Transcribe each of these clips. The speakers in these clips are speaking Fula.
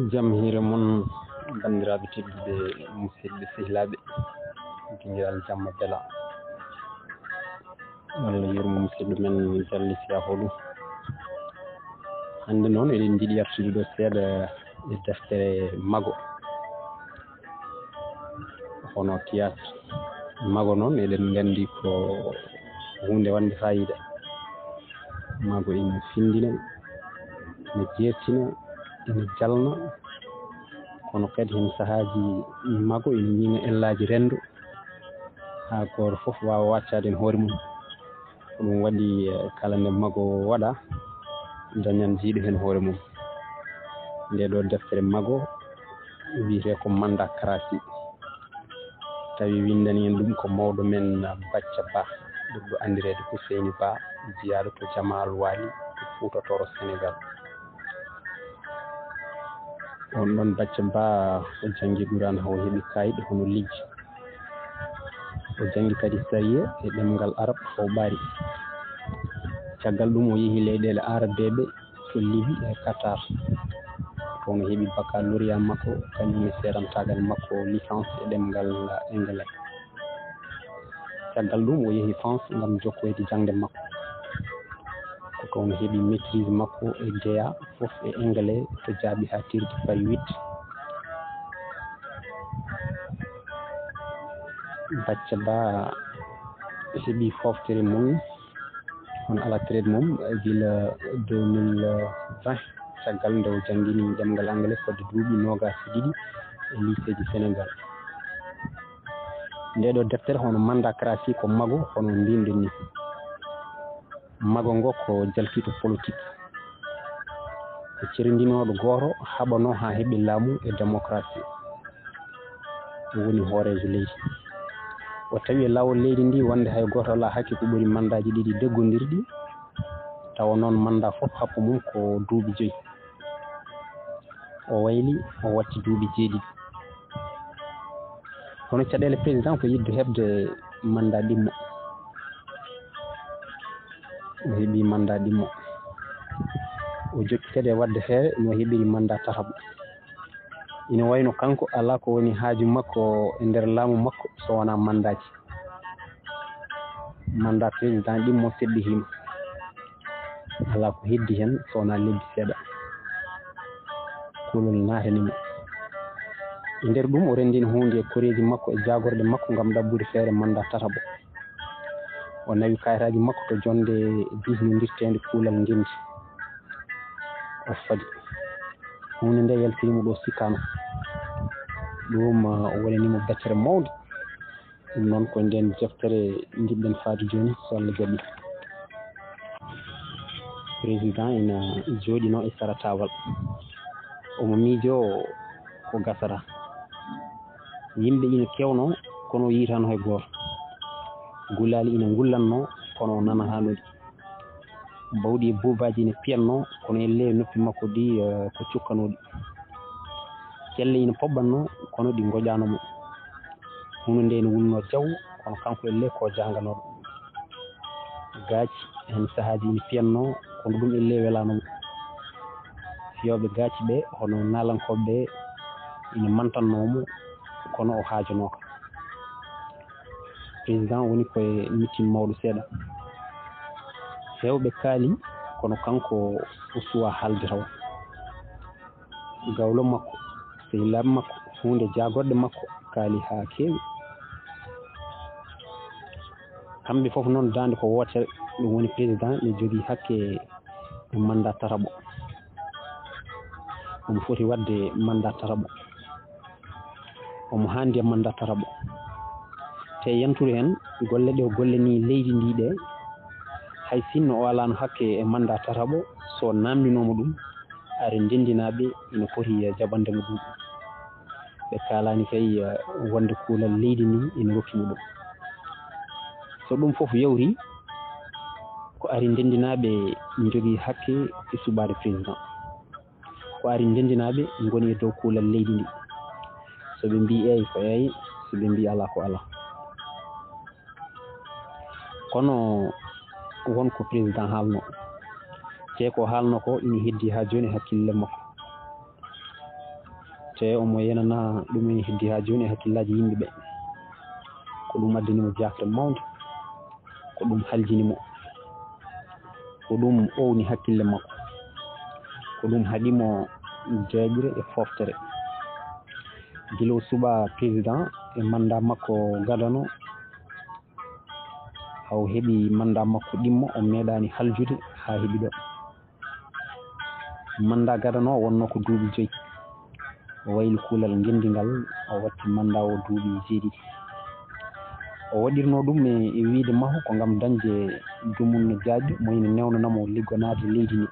jam hiire mon bandiraɓe tedduɓe musidɓe sehilaɓe dingiral jamma bela walla yurmo musidɗo men Jalli Siyafoɗum. hande noon eɗen jiiɗi artude ɗo seeɗa e deftere mago hono théâtre mago noon eɗen gandi ko hunde wande fayida. mago ina findina, ina jeertina, ina jalna, kono kadi hen sahaji mago ina ñiŋa ellaji rendo ha goto foof wawa waccade hen hoore mum. ko ɗum waɗi kala nde mago waɗa dañan jiiɗo hen hoore mum. nde ɗo deftere mago wiyete ko Manndakaraasi, tawi windani en ɗum ko mawɗo men Bacca Bah, ɓurɗo andirede ko Ceerno Bah, jiyaɗo to Jamal Wali to Fuutatoro Sénégal. on ɗon Bacca Bah o jangi Qur'an ha o heeɓi kayit hono liggi. o jangi kadi sariya e ɗemngal arab ha o ɓaari. caggal ɗum o yeehi leyɗele arabeɓe to Libi e Qatar, toon o heeɓi baccalauréat makko kañum e seeɗantagal makko licence e ɗemngal anglais. caggal ɗum o yeehi France ngam jokkoyde jangde makko, ko toon o heeɓi maîtrise makko e DEA fof e anglais to jaaɓi ha tirde pari 8. Bacca Bah heeɓi foftere mum on ala traite mum gila 2020 caggal nde o jangguini ɗemngal anglais fodde duuɓi 22 e lycée du Sénégal. nde ɗo deftere hono Manndakaraasi ko mago hono mbimɗen ni. mago ngo ko jaltiɗo politique, ko cirindinoɗo goto haɓano ha heeɓi laamu e démocratie, woni hoorejo leydi. o tawi e lawol leydi ndi wonde hay goto ala hakke ko ɓuuri mandaji ɗiɗi deggodirɗi, tawa noon manda fof hakku mum ko duuɓi 5. o wayli o watti duuɓi 7. kono caɗele président ko yidde hebde mandat ɗimmo. o heeɓi mandat ɗimmo. o jokki kadi e wadde feere no heeɓiri mandat tataɓo. ina wayno kanko ala ko woni haaju makko e nder laamu makko so wona mandaji. mandat président ɗimmo seɗɗihima, ala ko heddi hen so wona lebbi seeɗa, kulol natanimo. e nder ɗum o rendini hunde e koreji makko e jagorde makko gam ɗabbude feere mandat tataɓo. o nawi kayitaji makko to jonde bisnodirtede kuulal ngendi. o faadi hunde nde yaltirimo ɗo sikkano. ɗum o waɗanimo bectere mawde. ɗum noon ko nden deftere jiɗɗen faade joni so Allah jaɓi. président ina jooɗino e sara tawal, omo miijo ko gasata. yimɓe ina kewno kono o yitano hay goto. gulali ina gullanno kono o nana hanude. bawɗi e buubaji ina piyanno kono elle noppi makko ɗi ko cukkanoɗi. celle ina poɓɓanno kono ɗi goƴanomo. hunde nde ina wulno jaw kono kanko elle ko janganoɗo. gaaci hen sahaji ina piyanno kono ɗum elle welanomo. fiyoɓe gaaci ɓe hono nalankoɓe ɓe ina mantannomo kono o haajanoka. président woni koye meeting mawɗo seeɗa. hewɓe kaali kono kanko o suwa haalde taw. gawlo makko, sehilaɓe makko, hunde jagorɗe makko kaali ha kewi. kamɓe foof noon dande ko wotere. ɗum woni président ne jogui hakke e mandat tataɓo. omo foti wadde mandat tataɓo. omo handi e mandat tataɓo. te yantude hen golle ɗe o gollani leydi ndi ɗe, hay sinno o alano hakke e mandat tataɓo, so namdinomo ɗum are ndendinaɓe ina foti jaɓandemo ɗum. ɓe kalani kay wonde kuulal leydi ndi ina rokkimo ɗum. so ɗum foof yawri ko ari ndendinaɓe jogui hakke e suɓade président. ko ari ndendinaɓe goni e dow kuulal leydi ndi. so ɓe mbi eyi ko eyi, so ɓe mbi ala ko ala. kono wonko président haalno, te ko haalno ko ina heddi ha joni hakkille makko. te omo yenana ɗum en heddi ha joni e hakkillaji yimɓe ɓe ko ɗum addinimo jafre mawde ko ɗum haljinimo ko ɗum owni hakkille makko ko ɗum haɗimo jeeƴre e foftere gila o suɓa président e mandat makko gadano haw heeɓi mandat makko ɗimmo o meeɗani haljude ha heeɓi ɗo mandat gadano o wonno ko duuɓi 5 o wayli kuulal gendingal o watti mandat o duuɓi 7 o waɗirno ɗum e wiide mahu ko ngam dañde dumunno jaajɗo mo ina newnanamo liggonade leydi ndi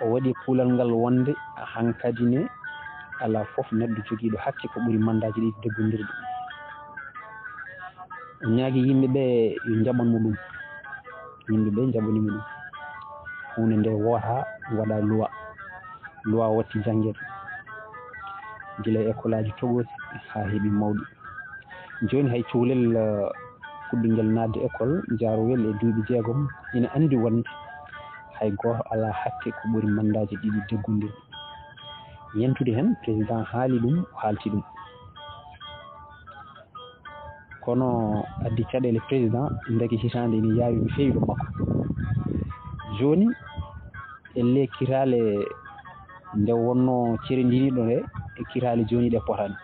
o waɗi kuulal ngal wonde hankkadi ne ala fof neɗɗo jogiiɗo hakke ko ɓuri mandaji ɗi deggondirde o ñaagui yimɓeɓe yo jaɓanmo ɗum yimɓeɓe jaɓanimo ɗum hunde nde woota waɗa loi watti janguede guila e école aji togosi ha heeɓi mawɗi joni hay cuhlel fuɗɗingel nadde école jaarowel e duuɓi 6 ina andi wonde hay goto ala hakke ko ɓuri mandaji ɗiɗi deggondirde yentude hen président haali ɗum o haalti ɗum kono addi caɗele président dagi hitande ina yaawi no feewi ɗo makko joni elle kirale nde wonno cerendiniɗo nde e kirale joni ɗe potani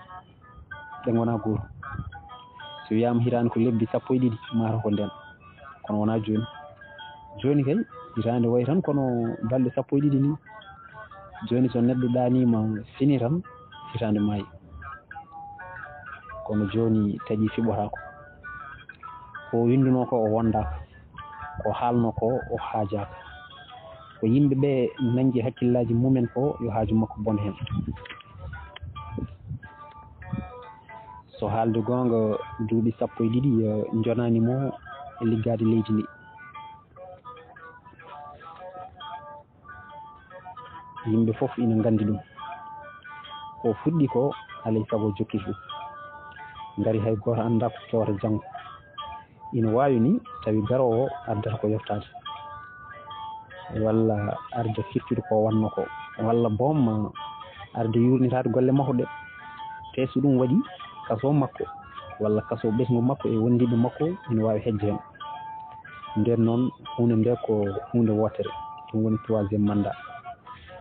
ɗe gona goto so wiyama hitande ko lebbi 12 mata ko nden kono wona joni kay hitande wayi tan kono balɗe 12 ni joni so neɗɗo ɗanima fini tan hitande maayi kono joni taƴi fiɓotako ko winduno ko o wondaka ko haalno ko o haajaka ko yimɓeɓe nangi hakkillaji mumen ko yo haaju makko bon hen so haalde gonga duuɓi 12 jonanimo e liggade leydi ndi yimɓe fof ina gandi ɗum ko fuɗɗi ko alay saago jokkiti ɗum ngari hay goto anda ko kewata janggo ina wawi ni tawi garowo addata ko yoftade walla arde firtude ko wanno ko walla boom arde yurnitade golle makko ɗe te so ɗum waɗi kaso makko walla kaso ɓesgu makko e wondiɓe makko ina wawi hejje hen nden noon hunde nde ko hunde wotere ɗum woni 3e mandat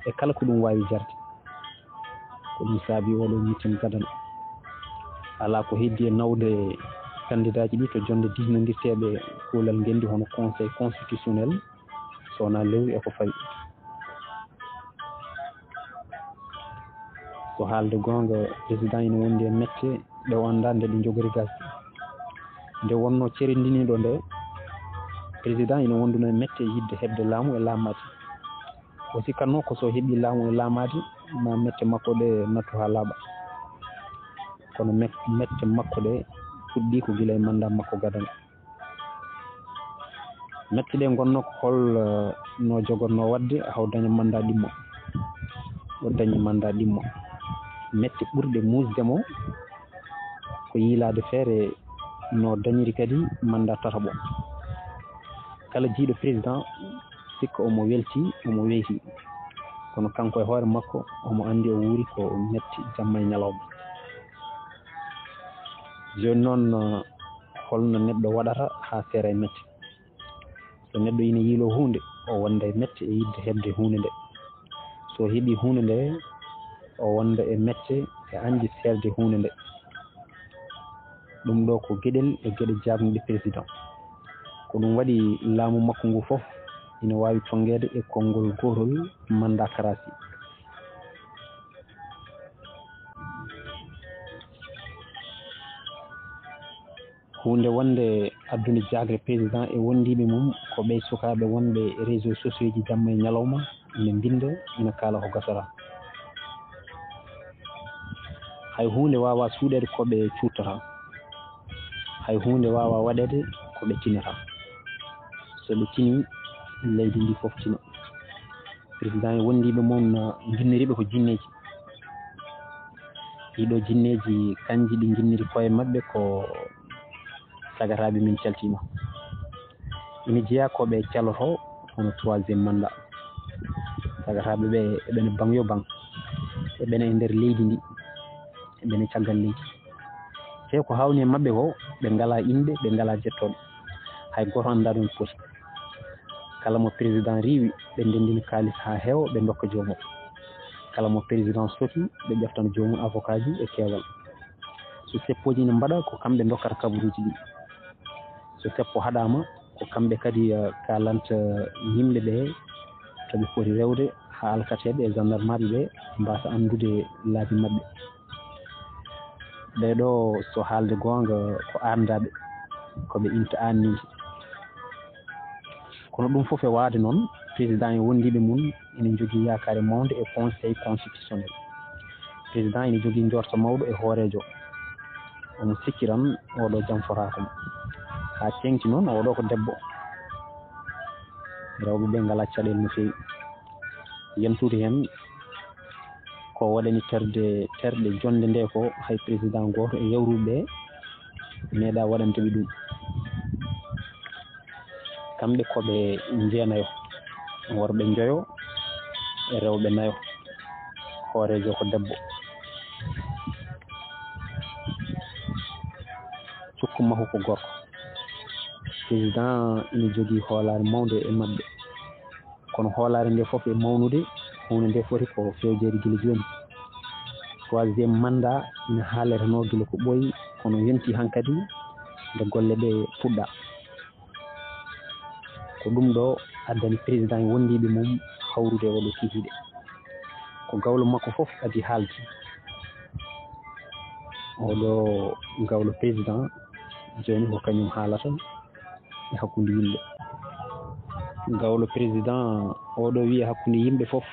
e kala ko ɗum wawi jarde ko ɗum saabi oɗo mitten gadana ala ko heddi e nawde candidat ji ɗi to jonde disnodirteɓe kuulal ngendi hono conseil constitutionnel so wona lewru eko fawi so haalde gonga président ina wondi e mette ɗe wonda nde ɗe jogori gas nde wonno cerendiniɗo nde président ina wonduno e mette yidde hebde laamu e laamade o sikkanno ko so heeɓi laamu e laamade ma mette makko ɗe nattu ha laaɓa kono mette makko ɗe fuɗɗi ko gila e mandat makko gadana mette ɗe gonno ko hol no jogorno wadde haw daña mandat ɗimmo o dañi mandat ɗimmo mette ɓurde musdemo ko yiilade feere no dañiri kadi mandat tataɓo kala jiiɗo président sikka omo welti omo weyti kono kanko e hoore makko omo andi o wuuri ko metti jamma e ñalawma joni noon holno neɗɗo waɗata ha seera e mette so neɗɗo ina yiilo hunde o wonda e mette e yidde hebde hunde nde so heeɓi hunde nde o wonda e mette e andi serde hunde nde ɗum ɗo ko gueɗel e gueɗe jabnuɗe président ko ɗum waɗi laamu makko ngu fof ina wawi tonguede e konngol gotol Manndakaraasi hunde wonde addude jagre président e wondiɓe mum ko ɓey sukaɓe wonɓe réseaux sociaux ji jamma e ñalawma ina binda ina kaala ko gasata hay hunde wawa suuɗede koɓe cuttata hay hunde wawa waɗede koɓe tinata soɓe tini leydi ndi fof tina président e wondiɓe mum jinniriɓe ko jinneji ɗiɗo jinneji kanji ɗi jinniri koye mabɓe ko sagataɓe min caltima ina jeeya koɓe caloto hono 3e mandat sagataɓe ɓe eɓene bang yo bang e ɓene e nder leydi ndi e ɓene caggal leydi te ko hawni e maɓɓe ko ɓe ngala inde ɓe ngala jettoɗo hay goto annda ɗum poti kala mo président riiwi ɓe ndendini kalis ha heewa ɓe dokka joomum kala mo président soki ɓe ƴeftan joomum avocat ji e keewal so seppoji ne mbaɗa ko kamɓe dokkata kabaruji ɗi so seppo haɗama ko kamɓe kadi kalanta yimɓe ɓe to ɓe poti rewde ha alkateɓe e gendarmerie ɓe mbasa andude laabi maɓɓe ɓeɗo so haalde gonga ko andaɓe koɓe inta anniji kono ɗum fof e waade noon président e wondiɓe mum ene jogui yakare mawde e conseil constitutionnel président ene jogui jorto mawɗo e hoorejo omo sikkiran oɗo jam fotakomo ha tengti noon oɗo ko debbo rewɓe ɓe ngala caɗele no fewi yentude hen ko waɗani terɗe jonde nde ko hay président goto e yawruɓe meeɗa waɗanteɓe ɗum kamɓe koɓe jeenayo worɓe joyo e rewɓe nayo hoorejo ko debbo cukku makko ko gorko président ina jogui hoolare mawde e maɓɓe kono hoolare nde foof e mawnude hunde nde foti ko fewjede guila joni 3e mandat ina haaleteno guila ko ɓooyi kono yonti hankkadi nde golle ɗe puɗɗa ko ɗum ɗo addani président e wondiɓe mum hawrude oɗo kihiɗe ko gawlo makko foof adi haalde oɗo gawlo président joni ko kañum haalata e hakkude yimɓe gawlo président oɗo wiya hakkude yimɓe foof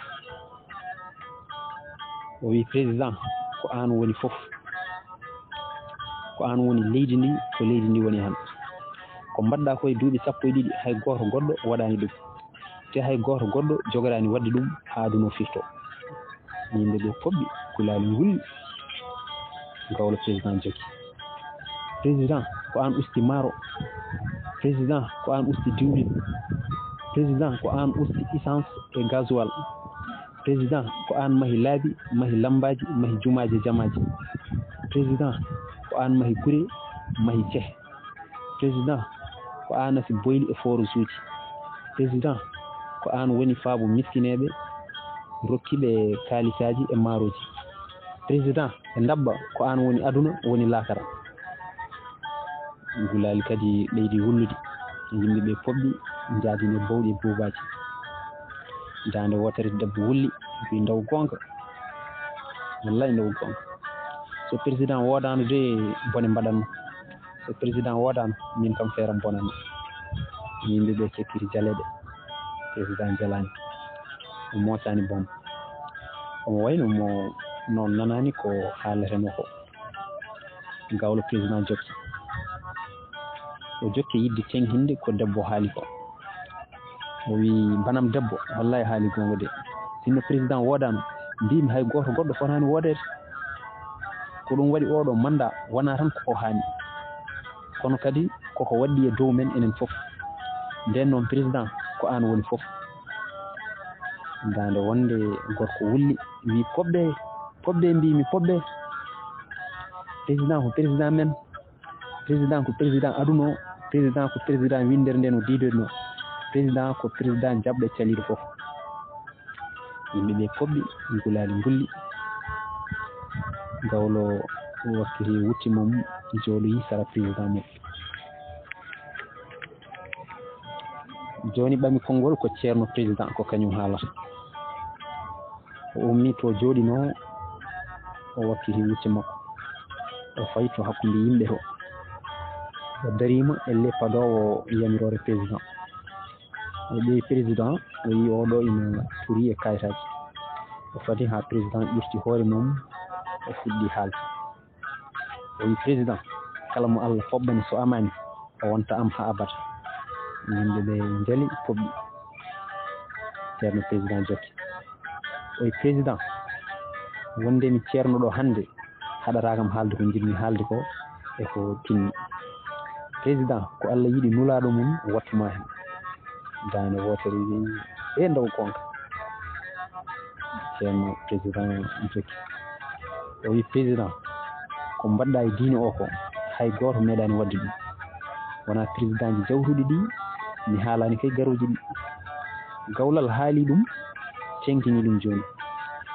o wi président ko an woni foof ko an woni leydi ndi ko leydi ndi woni han ko mbaɗɗa koye duuɓi 12 hay goto goɗɗo waɗani ɗum te hay goto goɗɗo jogorani wadde ɗum ha aduno firto yimɓe ɓe poɓɓi kulali ngulli gawlo président jogui président ko an usti maaro président ko an usti diwlin président ko an usti essence e gasoil président ko an mahi laabi mahi lambaji mahi jumaji jamaji président ko an mahi gure mahi cehe président ko an asi boyli e forage uji président ko an woni faabu miskineɓe rokkiɓe kalisaji e maaroji président e dabba ko an woni aduna woni lakara gulali kadi leydi wullude yimɓeɓe poɓɓi jaadine bawɗi e buubaji dande wotere debbo wulli wi ndaw gonga wallay ndaw gonga so président wodano de bone mbaɗanno so président wodano min kam feeram bonanno yimɓeɓe cekkiri jaleɗe président jalani o mosani bom omo wayno mo noon nanani ko haaleteno ko gawlo président jokki o jokki yidde tenghinde ko debbo haali ko o wi banam debbo wallay haali gonga de sinno président wodano mbimi hay goto goɗɗo fotani wodede ko ɗum waɗi oɗo mandat wona tan koko haani kono kadi koko waddi e dow men enen foof nden noon président ko an woni foof dande wonde gorko wulli wi poɓɓe mbimi poɓɓe président ko président men président ko président aduna o président ko président windere nde no diidoyno président ko président jaɓɗo caliɗo foof yimɓeɓe poɓɓi gulali ngulli gawlo wakkiri wutti mum jooɗoyi sara président mum joni ɓami konngol ko ceerno président ko kañum haalata o ummi to jooɗino o wakkiri wutti makko o fayi to hakkude yimɓe to o darima e leppadowo yamirore président o ƴeewi président o yi oɗo ina tuuri e kayitaji o fadi ha président ƴurti hoore mum o fuɗɗi haalde o wi président kala mo Allah foɓɓani so amani o wonta am ha abada yimɓeɓe jaali poɓɓi ceerno président jokki o wi président wondemi ceerno ɗo hande haɗatakam haalde ko jiɗmi haalde ko e ko tinni président ko Allah yiɗi nulaɗo mum wattuma hen dande wotere wi e ndaw gonga ceerno président jokki o wi président ko mbaɗɗa e diine o ko hay gooto meeɗani wadde ɗum wona président ji jawtuɗi ɗi mi haalani kay garoji ɗi gawlal haali ɗum tenkini ɗum joni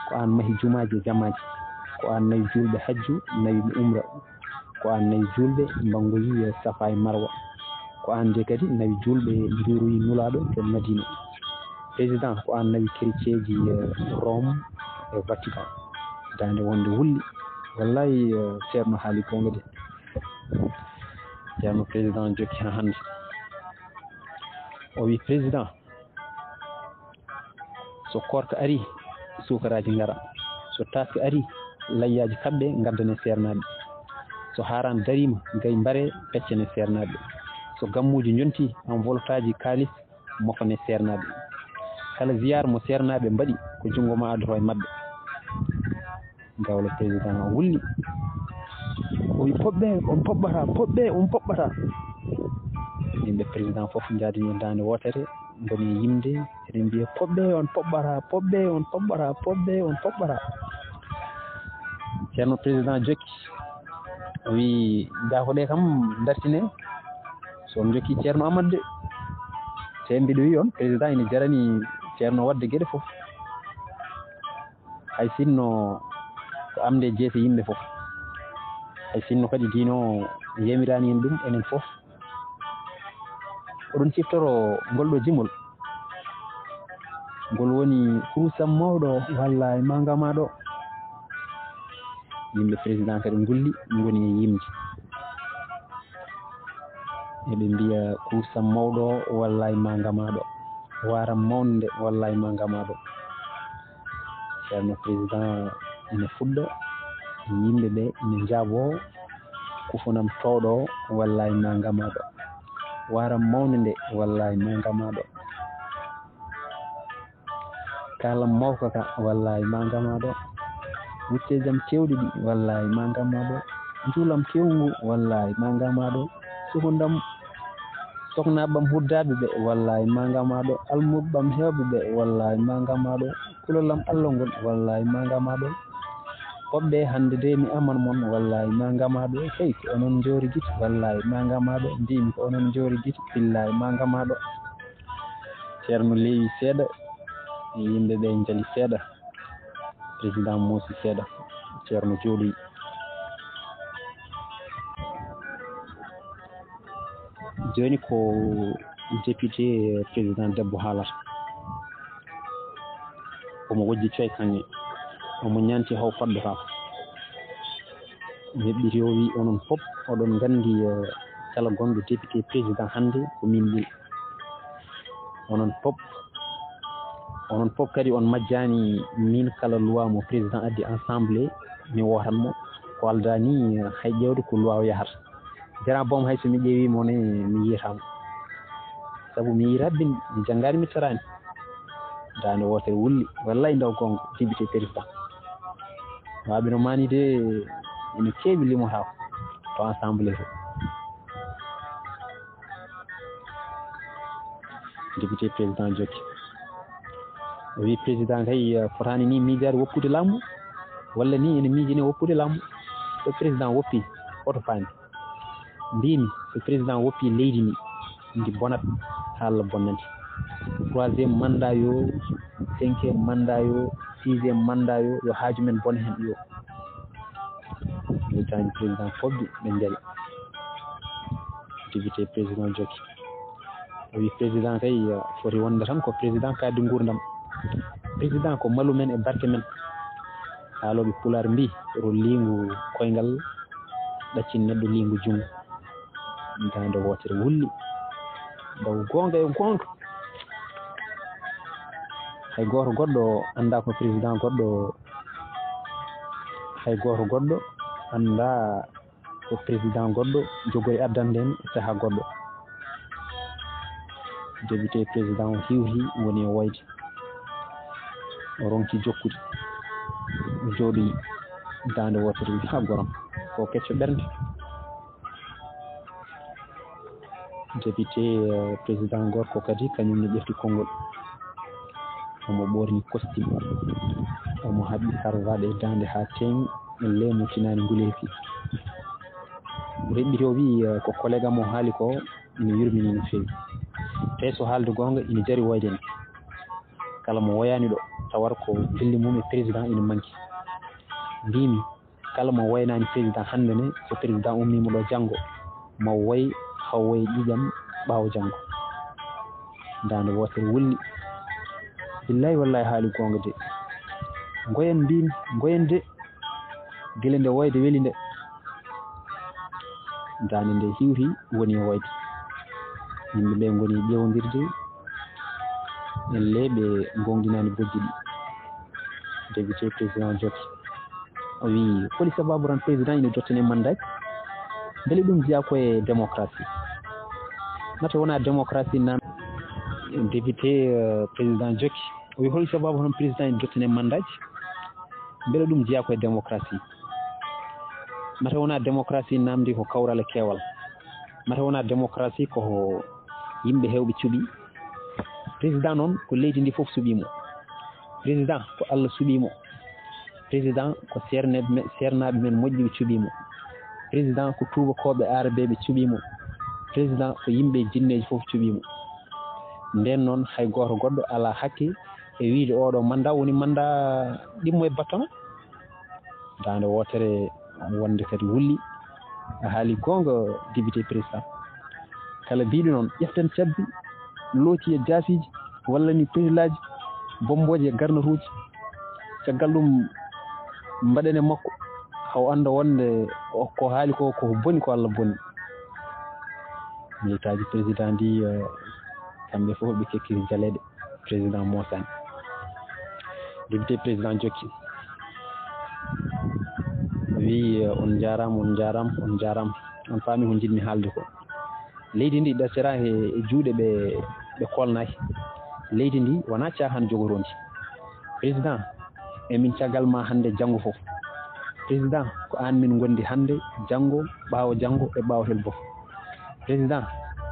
ko an mahi jumaji e jamaji ko an nayi julɓe hajju nayi umra ko an nayi julɓe mbangoyi safa e marwa ko an de kadi nayi julɓe njuuroyi nulaɗo to Madina président ko an nayi chrétien ji Rome e Vatican dande wonde wulli wallahi ceerno haali gonga de ceerno président jokki ha hande o wi président so korka ari sukaraji ngara so taska ari layyaji kamɓe gaddane sernaɓe so haran darima gay mbare peccane sernaɓe so gammuji jonti enveloppe kalis mokkane sernaɓe kala ziyar mo sernaɓe mbaɗi ko jungo ma addoto e mabɓe gawla président o wulli o wi poɓɓe on poɓɓata poɓɓe on poɓɓata yimɓe président fof jaadini e dande wotere goni e yimde eɗen mbiya poɓɓe on poɓɓata poɓɓe on poɓɓata poɓɓe on poɓɓata ceerno président jokki o wi jafoɗe kam dartine so on jokki ceerno Amadou de te mbiɗo wi on président ene jarani ceerno wadde gueɗe fof hay sinno ko amde jeese yimɓe fof hay sinno kadi diino yemirani en ɗum enen fof oɗon ciftoro ngolɗo jimol ngol woni kuusam mawɗo walla e mangamaɗo yimɓe président kadi ngulli ngoni e yimde eɓe mbiya kuusam mawɗo walla e mangamaɗo waram mawnde walla e mangamaɗo ceerno président ene fuɗɗa yimɓe ɓe ene jaabo kufunam towɗo walla e mangamaɗo waram mawnde nde walla e mangamaɗo kalam mawka ka walla e mangamaɗo wuttejam kewɗi ɗi walla e mangamaɗo juulam kewngu walla e mangamaɗo sukundam soknaɓam huddaɓe ɓe walla e mangamaɗo almuɓam hewɓe ɓe walla e mangamaɗo kulolam Allah ngol walla e mangamaɗo hoɓɓe hande de mi aman mon walla e mangamaɗo hey ko onon joori guite walla e mangamaɗo mbimi ko onon joori guite billa e mangamaɗo ceerno leewi seeɗa yimɓe ɓe jaali seeɗa président moosi seeɗa ceerno jooɗoyi joni ko député président debbo haalata omo wojji coy kanŋe omo ñanti haw faddo ha heɓɓiti o wi onon fof oɗon gandi kala gonɗo député président hande ko min ɓuri onon fof kadi on majjani min kala loi mo président addi assemblée mi wotanmo ko aldani hay ƴewde ko loi o yahata jara boom hay so mi ƴeewimo ne mi yiyatamo saabu mi yi rabbini mi janggani mi tarani dande wotere wulli wallay ndaw gonga député président waaɓe no mani de ene keewi limotako to assemblée to député président jokki o wi président kay fotani ni miijade woppude laamu walla ni ene miijine woppude laamu so président woppi oto faami mbimi so président woppi leydi ndi bonat haala bonnante 3e mandat yo 5e mandat yo 6e mandat yo haaju men bone hen yo leytani président fobɓe ɓe jaari député président jokki o wi président kay foti wonde tan ko président kadde gurdam président ko malu men e barke men haaloɓe Pulaar mbi ro lingu koyngal ɗaccin neɗɗo lingu jungo dande wotere wulli ndaw gonga e gonga hay goto goɗɗo anda ko président goɗɗo hay goto goɗɗo anda ko président goɗɗo jogori addande en saaha goɗɗo député président o hiwhi woni e woyde o ronki jokkude jooɗi dande wotere wi ha goram ko kecco ɓernde député président gorko kadi kañum ne ƴefti konngol omo ɓorni costume haɓɓi sarwaɗe e dande ha teŋi en lemu tinani nguleeki o heɓɓiti o wi ko collégue mo haali ko ina yurmini no fewi te so haalde gonga ina jari woyde ni kala mo woyani ɗo tawar ko bille mum e président ina manki mbimi kala mo woynani président hande ne so président ummima ɗo janggo mo woy haw woye ƴiƴam ɓaawo janggo dande wotere wulli billahi wallahi haali gonga de goyen mbimi goyen de guila nde woyde weeli nde dande nde hiwti woni e woyde yimɓeɓe goni ƴewdirde elle ɓe gongdinani bojji ɗi député président jokki o wi holi sababu tan président ina jottane mandaji beele ɗum jiya koye démocratie nata wona démocratie nan député président jokki o wi holi sababu tan président ina jottane mandaji beele ɗum jiya koye démocratie mata wona démocratie namdi ko kawral e keewal mata wona démocratie ko yimɓe hewɓe cuuɓi président noon ko leydi ndi fof suuɓimo président ko Allah suuɓimo président ko sernaɓe men moƴƴiɓe cuuɓimo président ko tubakoɓe arabeɓe cuuɓimo président ko yimɓe jinneji fof cuuɓimo nden noon hay goto goɗɗo ala hakke e wiide oɗo mandat woni mandat ɗimmo e batton dande wotere wonde kadi wulli a haali gonga député président kala mbiɗo noon ƴeften cabbi looti e jaasiji walla ni pénilaji bomboji e garnatuji caggal ɗum mbaɗene makko haw anda wonde ko haali ko koko boni ko Allah bonni militaji président ndi kamɓe fof ɓe kekkiri jaleɗe président mosani député président jokki wi on jarama on faami ko jiɗmi haalde ko leydi ndi ɗacera e juuɗe ɓe kolnaki leydi ndi wona cahan jogorondi président emin caggal ma hande janggo fof président ko an min gondi hande janggo ɓaawo janggo e ɓaawotel fof président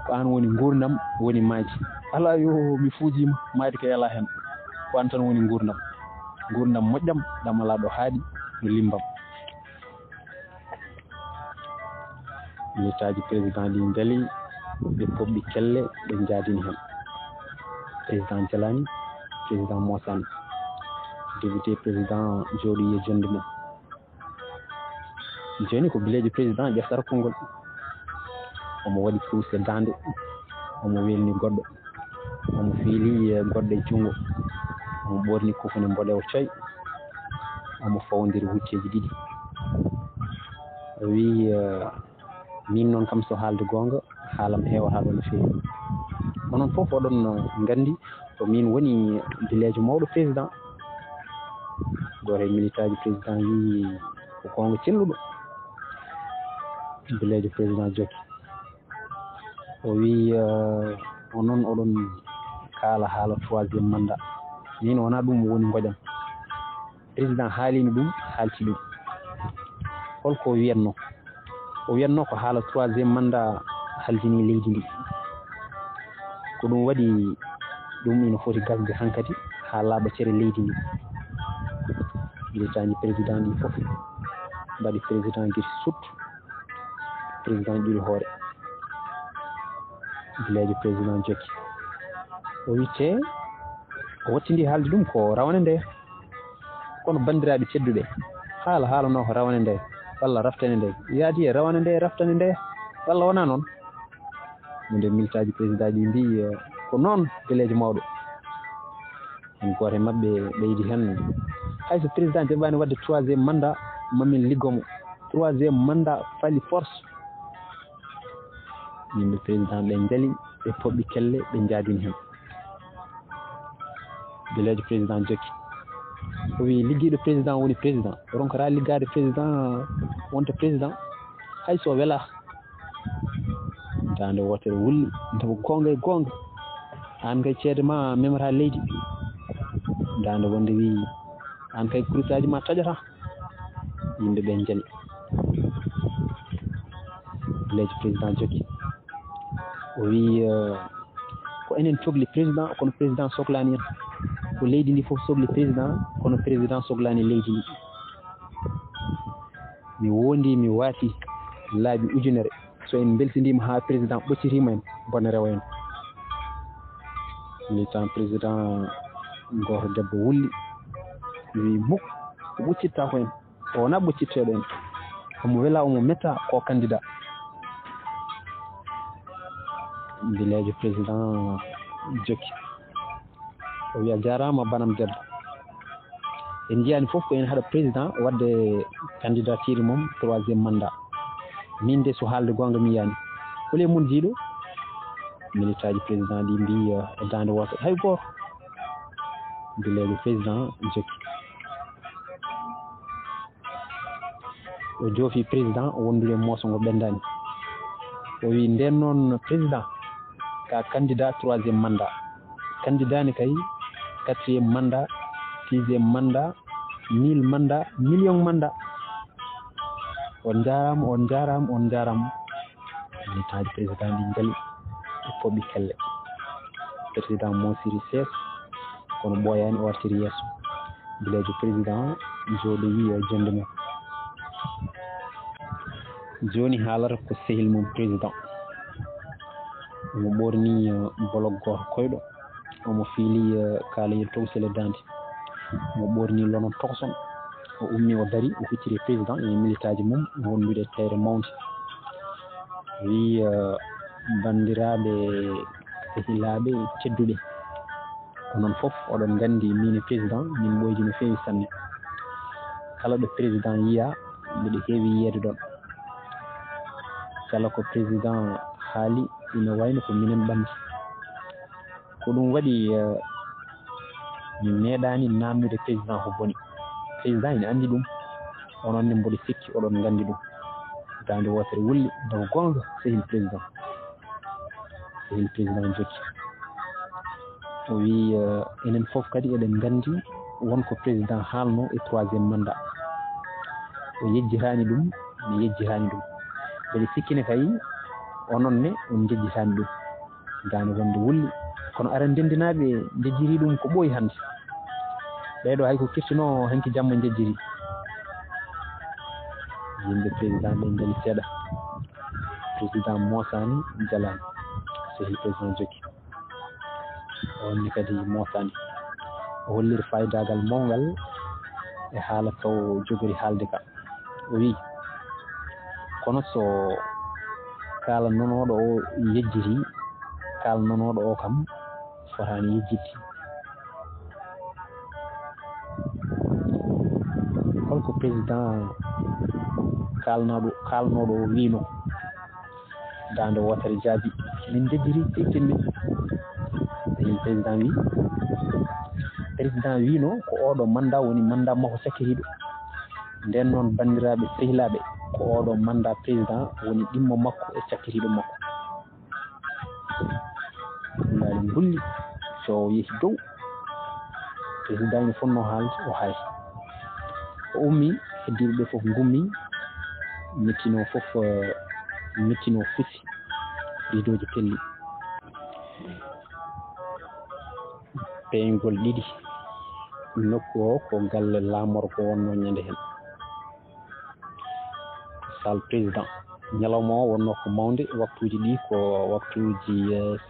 ko an woni gurdam woni maaji ala yo mi fuujima maadi ko yala hen ko an tan woni gurdam moƴƴam ɗam ala ɗo haaɗi no limbam militaji président ɗi beeli ɓe poɓɓi kelle ɓe jaadini hen président jalani président mosani député président jooɗi e jonde mum joni ko bilejo président ƴeftata konngol omo waɗi pousse dande omo welni goɗɗo omo fiili goɗɗo e junngo omo ɓorni kufune mboɗewo coy omo fawodiri hucceji ɗiɗi o wi min noon kam so haalde gonga haalam heewata ɗo no fewi onon fof oɗon gandi ko min woni bilejo mawɗo président goto e militaji président wi ko gonga celluɗo bilejo président jokki o wi onon oɗon kaala haala troisiéme mandat min wona ɗum woni goƴam président haalino ɗum haalti ɗum holko o wiyatno ko haala troisiéme mandat haldini leydi ndi ko ɗum waɗi ɗum ina foti gasde hankkadi ha laaɓa cere leydi ndi militaji président ɗi fof mbaɗi président guiti suttu président ƴuri hoore bilejo président jokki o witte o wattindi haalde ɗum ko rawane nde kono bandiraɓe cedduɓe haalano ko rawane nde walla raftane nde yaadi e rawane nde raftane nde walla wona noon nde militaji président ɗi mbi ko noon bilejo mawɗo en goto e mabɓe ɓeydi hen hayso président jaɓani wadde troisiéme mandat mamin liggomo troisiéme mandat fali force yimɓe président ɓe jaali ɓe poɓɓi kelle ɓe jaadini hen bilejo président jokki o wi liggiɗo président woni président ronkata liggade président wonta président hayso wela dande wotere wulli taw gonga e gonga an kay ceede ma memata leydi dande wonde wi an kay kurusaji ma taƴata yimɓe ɓe jaali bilejo président jokki o wi ko enen cohli président kono président sohlani en ko leydi ndi fof sohli président kono président sohlani leydi ndi mi wondi mi waati laabi ujunere so en beltindima ha président ɓoccitima en bone rewa en militant président goto debbo wulli wi mukk ko ɓoccitta ko en o wona ɓoccitteɗo en omo wela omo metta ko candidat bilejo président jokki o wiya jarama banam debbo en jiyani fof ko en haɗa président wadde candidature mum 3e mandat min de so haalde gonga mi yiyani hole mun jiiɗo militaire ji président ɗi mbi e dande wotere hay goto bilejo président jokki o joofi président o wondude mooso ngo ɓendani o wi nden noon président ka candidat 3e mandat candidat ne kay 4e mandat 6e mandat 1000 mandat million mandat on jarama on jarama on jarama militaji président ɗi jaali e poɓɓi kelle président monsiri sees kono ɓooyani o artiri yeeso bilejo président jooɗoyi jonde mum joni haalata ko sehil mum président omo ɓorni bolog goto koyɗo omo fiili kaalayel towsele dande omo ɓorni lonon tokoson o ummi o dari o hucciri président e militaji mum wondude teere mawde wi bandiraɓe sehilaɓe tedduɓe onon foof oɗon gandi min président min ɓoydi no fewi sanne kala ɗo président yiya mbiɗo heewi yiyede ɗon kala ko président haali ina wayno ko minen ɓamdi ko ɗum waɗi mi meeɗani namnude président ko boni président ina andi ɗum onon ne mboɗo sikki oɗon gandi ɗum dande wotere wulli daw gonga sehil président jokki o wi enen fof kadi eɗen gandi wonko président haalno e 3e mandat o yejjitani ɗum mi yejjitani ɗum mbeɗe sikkine kay onon ne on jejjitani ɗum dande wonde wulli kono aɗa ndendinaɓe jejjiri ɗum ko ɓooyi hande ɓeɗo hay ko kirtino hanki jamma jejjiri yimɓe président ɓe jaali seeɗa président mosani jalani sehil président jokki onni kadi mosani o holliri faydagal mawgal e haala taw jogori haalde ka o wi kono so kala nonoɗo o yejjiri kala nonoɗo o kam fotani yejjidde holko président kalnoɗo o wino dande wotere jaabi min jejjiri tekkinmin président wino ko oɗo mandat woni mandat makko sakkiriɗo nden noon bandiraɓe sehilaɓe ko oɗo mandat président woni ɗimmo makko e sakkiriɗo makko mbaɗi gulli so yeehi dow président ina fonno haalde o haali o ummi heddiɓe ɓe foof gummi mettino fusi ridoji pelli peygol ɗiɗi nokku o ko galle laamorgo wonno ñande hen sal président ñalawma o wonno ko mawde waktuji ɗi ko waktuji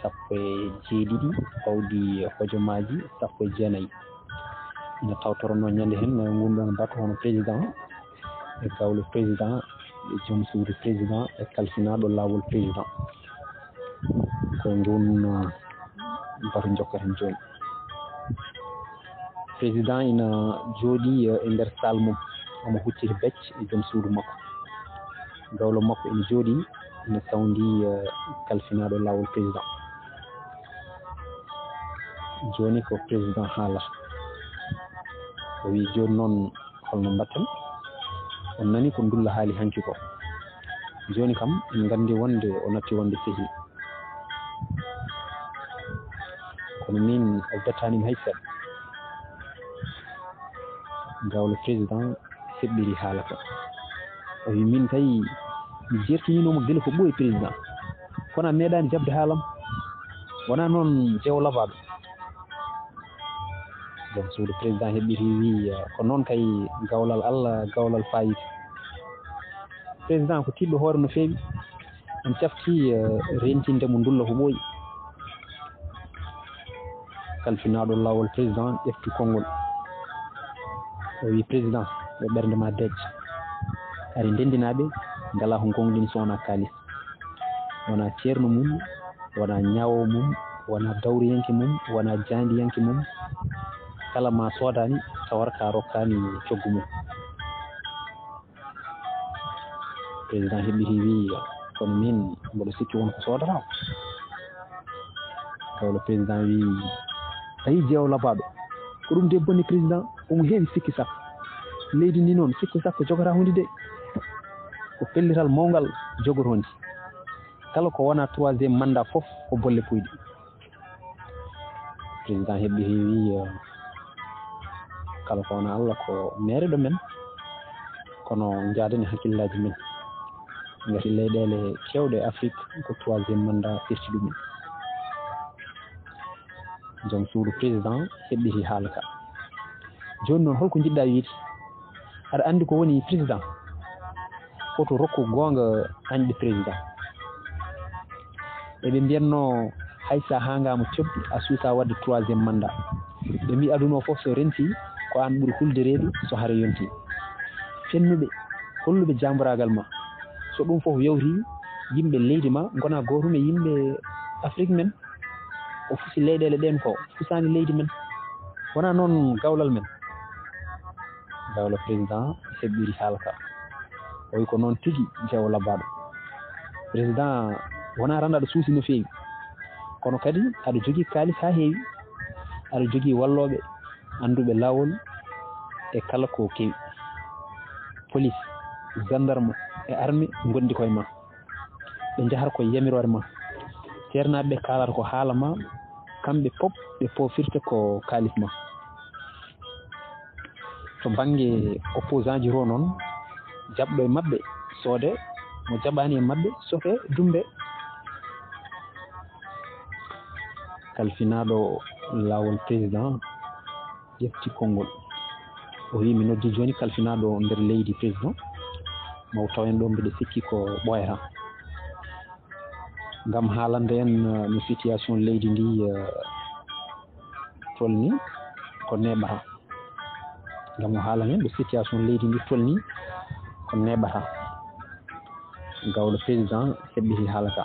17 fawdi hojomaji 19 ina tawtorno ñande hen gunɗon bato hono président e gawle président e joom suudu président e kalfinaɗo lawol président ko ngun bato jokkaten joni président ina jooɗi e nder salle mum omo hucciri becce e joom suudu makko gawlo makko ina jooɗi ina sawdi kalfinaɗo lawol président joni ko président haalata o wi joni noon holno mbatten on nani ko ndulla haali hanki ko joni kam en gandi wonde o natti wonde sehi kono min o bettanimi hay seeɗa gawlo président heɓɓiri haala ka o wi min kay mi jertininomo guila ko ɓooyi président kono a meeɗani jabde haalam wona noon jewo labaɗo jom suudu président heɓɓiti wi ko noon kay gawlal Allah gawlal fayida président ko tiɗɗo hoore no feewi en cafti rentinde mo ndulla ko ɓooyi kalfinaɗo lawol président ƴefti konngol o wi président yo ɓernde ma deej ari ndendinaɓe ngala ko gonɗini sowona kalis wona ceerno mum wona ñaawo mum wona dawriyanke mum wona jandiyanke mum kala ma soodani tawar ka rokkani coggu mum président heɓɓiti wi kono min mboɗo sikki wonko soodata gawlo président wi tawi jeewo labaɗo ko ɗum de bonni président omo heewi sikki sappo leydi ndi noon sikki sappo jogata hunde de ko pellital mawgal jogotondi kala ko wona troisiéme mandat fof ko bolle puyɗe président heɓɓiti wi kala ko wona Allah ko mereɗo men kono jaadeni hakkillaji men ngati leyɗele kewɗe Afrique ko troisiéme mandat firti ɗumen joom suudu président heɓɓiti haala ka joni noon holko jiɗɗa wiide aɗa andi ko woni président foto rokku gonga anɗe président eɓe mbiyatno hay sa hangama cobbi a suusa wadde troisiéme mandat ɓe mbi aduna o fof so renti ko an ɓuuri huldereɓe so haare yonti fennuɓe holluɓe jamburagal ma so ɗum fof yawti yimɓe leydi ma gona gotum e yimɓe Afrique men o fusi leyɗele ɗen ko fusani leydi men wona noon gawlal men gawla président heɓɓiri haala ka o wi ko noon tigui jeewo labbaɗo président wona tan aɗa suusi no feewi kono kadi aɗa jogui kalis ha heewi aɗa jogui walloɓe anduɓe lawol e kala ko kewi police gendarme e armée gondi koye ma ɓe jahata koye yamirore ma ceernaɓeɓe kalata ko haala ma kamɓe pop ɓe pofirta ko kalis ma to banggue opposant ji ro noon jaɓɗo e mabɓe soode mo jaɓani e mabɓe soke dumbe kalfinaɗo lawol président ƴefti konngol o wi mi noddi joni kalfinaɗo nder leydi président maw tawen ɗo mbiɗa sikki ko ɓoyata ngam haalande en no situation leydi ndi tolni ko neɓata ngam o haalan en ɗo situation leydi ndi tolni ko neɓata gawlo président heɓɓiti haala ka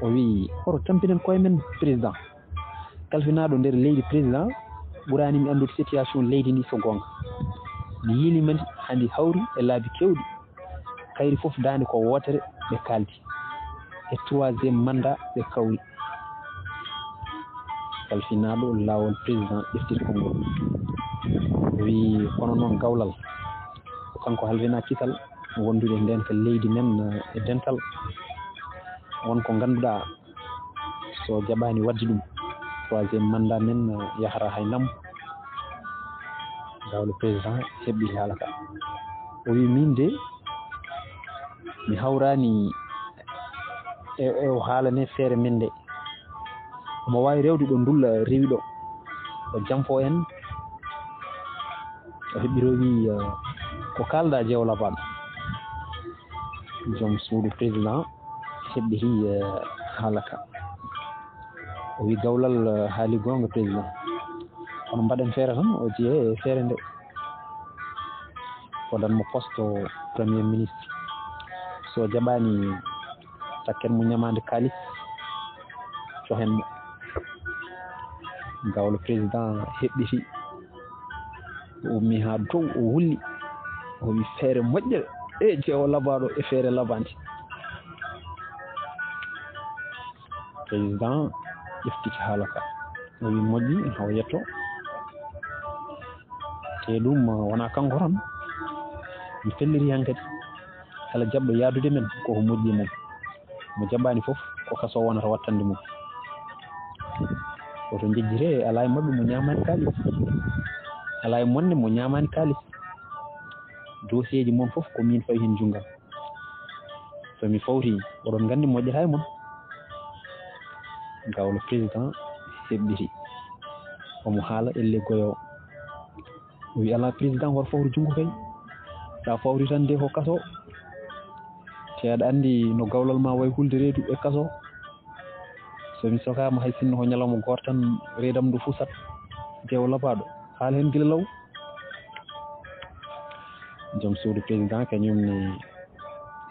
o wi oto tampinen koye men président kalfinaɗo nder leydi président ɓurani mi andude situation leydi ndi so gonga mi yiilimandi handi hawri e laabi kewɗi kayri foof dande ko wotere ɓe kaldi e troisiéme mandat ɓe kawri kalfinaɗo lawol président ƴeftir konngol o wi kono noon gawlal ko kanko halfina kital wondude nden ko leydi men e dental wonko ganduɗa so jaɓani wadde ɗum troisiéme mandat men yahata hay lambo gawlo président heɓɓi haala ka o wi min de mi hawrani e o haalane feere men nde omo wawi rewde ɗo ndulla rewi ɗo o jamfo en o heɓɓiro wi ko kalɗa jeewo labaɗo joom suudu président heɓɓiti haala ka o wi gawlal haali gonga président kono mbaɗen feere tan o jeeye e feere nde waɗanmo poste premier ministre so jaɓani takken mo ñamade kalis cohenmo gawlo président heɓɓiti o ummi ha dow o wulli o wi feere moƴƴere e jeewo labaɗo e feere labande président ƴeftiki haala ka o wi moƴƴi en haw yetto te ɗum wona kanko tan mi felliri han kadi kala jaɓɗo yaadude men koko moƴƴi mum mo jaɓani foof ko kaso wonata wattande mum oto jejjire ala e mabɓe mo ñamani kalis ala e monne mo ñamani kalis dossier ji moon foof ko min fawi hen junggam somi fawti oɗon gandi moƴƴata e moon gawlo président heɓɓiti omo haala elle goyo o wi ala président hoto fawru junngo kay sa fawri tan nde ko kaso te aɗa anndi no gawlal ma way hulde reedu e kaso somi sokama hay sinno ko ñalawma goto tan reedam ndu fusat jeewo labaɗo haala hen gila law joom suudu président kañumne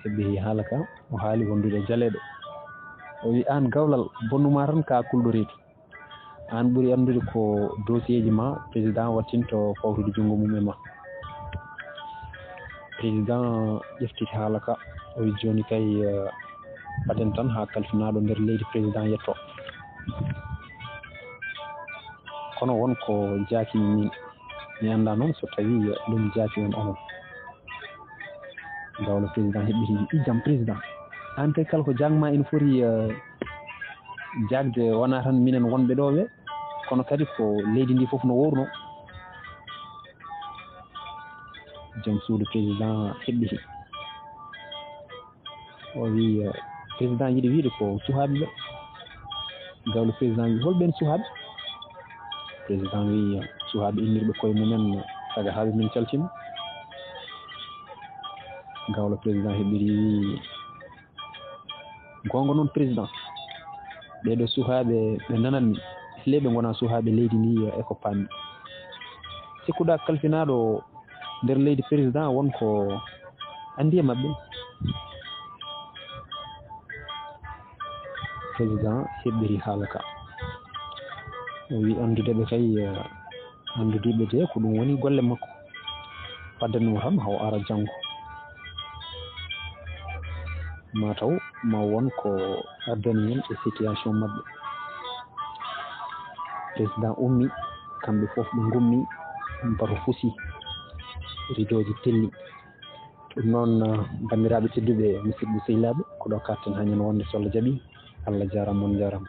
heɓɓi haala ka o haali wondude jaleɗo o wi an gawlal bonnuma tan ka kulɗo reedu an ɓuuri andude ko dossier ji ma président wattinto fawrude junngo mum e ma président ƴeftiti haala ka o wi joni kay paten tan ha kalfinaɗo nder leydi président yetto kono wonko jaakimi min mi anda noon so tawi ɗum jaaki on onon gawlo président heɓɓiti ijam président an kay kala ko jangma ene foti jagde wona tan minen wonɓe ɗo ɓe kono kadi ko leydi ndi fof no wowruno joom suudu président heɓɓiti o wi président yiɗi wiide ko suhaaɓe ɓe gawlo président wi holɓen suhaaɓe président wi suhaaɓe innirɓe koye mumen saga haaɓe min caltima gawlo président heɓɓiri wi gonga noon président ɓeɗo suhaaɓe ɓe nananmi le ɓe gona suhaaɓe leydi ndi eko pammi sikkuɗa kalfinaɗo nder leydi président wonko andi e mabɓe président heɓɓiri haala ka o wi andudeɓe kay andudiɓe de ko ɗum woni golle makko faddanimo tan haw ara janggo mataw ma won ko addani hen e situation mabɓe président ummi kamɓe fof ɓe gummi bato fusi ridoji telli ɗum noon bandiraɓe tedduɓe musidɓe sehilaɓe ko ɗo karten hañen wonde so Allah jaaɓi Allah jarama on jarama